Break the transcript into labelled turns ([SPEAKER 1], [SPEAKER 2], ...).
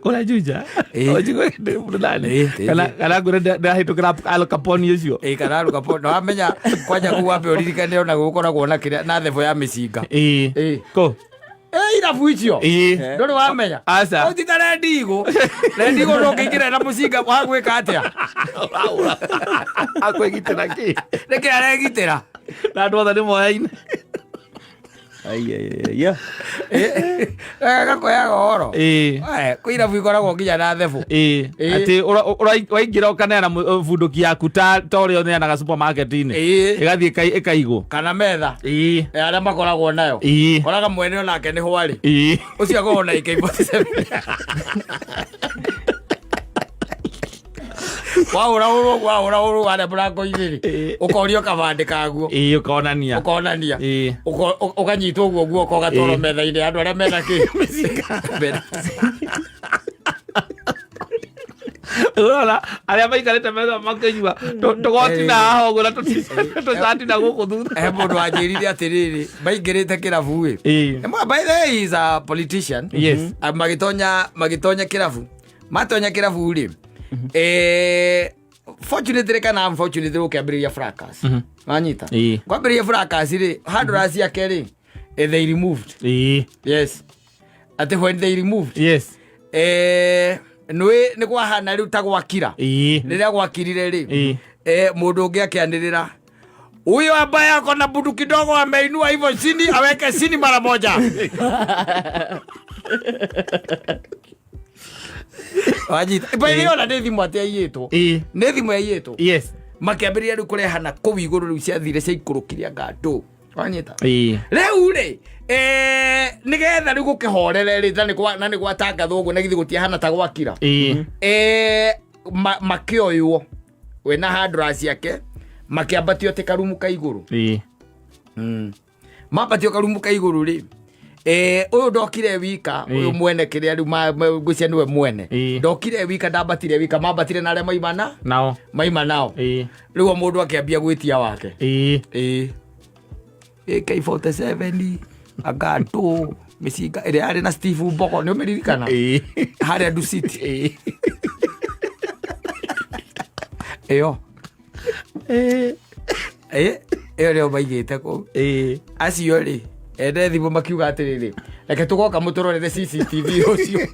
[SPEAKER 1] Kona juja. Ojigo ndani. Kana ngure ndahitukira Al Capone ucio.
[SPEAKER 2] Kana Al Capone. No amenya kwanja ku wape oririkane ona gukoragwo na kiria na thevo ya micinga.
[SPEAKER 1] Ko.
[SPEAKER 2] Irabu icio. Ndori wamenya.
[SPEAKER 1] Asa.
[SPEAKER 2] Utitare ndigo. Ndigo no ngigira na mucinga wa gwika atia.
[SPEAKER 1] Akwegitira ki?
[SPEAKER 2] Reke aregitira.
[SPEAKER 1] Na ndotha ni moyaine.
[SPEAKER 2] Ai. Gakoya goro. Kuira vuikoragwo nginya na thebu.
[SPEAKER 1] Ati uraingira ukanena bunduki yaku ta uri neanaga supermarket-ini. Igathie ikaigo.
[SPEAKER 2] Kana metha. Aria makoragwo nayo. Koraga mwene onake ni hwari. Ucio akoragwo na AK47. Waura wale branko igiri ukorio kabande kaguo
[SPEAKER 1] ukonania
[SPEAKER 2] ukanyitwo guo ko gatoro metha-ini andu aria mena ki
[SPEAKER 1] Urora aria maikarite metha makenyua tugoti na haho na tucati na guku thutha
[SPEAKER 2] mundu anjirire atiriri maingirite kirabu wi by the way he is a politician.
[SPEAKER 1] Yes.
[SPEAKER 2] Magitonya kirabu matonya kirabu ri fortunately kana unfortunately ukiambiriria fracas wanyita kwambiriria fracas ri handras yake ri they removed. Yes. Ati when they removed.
[SPEAKER 1] Yes.
[SPEAKER 2] Ni gwahana riu ta gwakira riria gwakirire ri mundu ungi akianirira huyo ambaye ako na bundu kidogo ameinua hivyo chini aweke chini mara moja. Wajita ipa ona thimu ati ayitwo ni thimu ayitwo.
[SPEAKER 1] Yes.
[SPEAKER 2] Makiambiria riu kurehana ku iguru riu ciathire cia ikurukiria ngandu wanyita riu ri nigetha riu gukihorere ri na ni gwatangathwo uguo na githi gutiahana ta gwakira makioywo we na handras yake makiambatio te karumu ka iguru mabatio karumu ka iguru ri uyu ndokire wika uyu mwene kiria riu ngucia niwe mwene ndokire wika ndambatire wika mambatire na aria maima nao riu mundu akiambia gwitia wake AK47 agatu micinga iria ari na Steve Mboko ni umeririkana haria Duciti iyo rĩo maigĩte kũu acio rĩ ende thimũ makiuga atĩrĩrĩ reke tũgoka mũtũrorere CCTV ũcio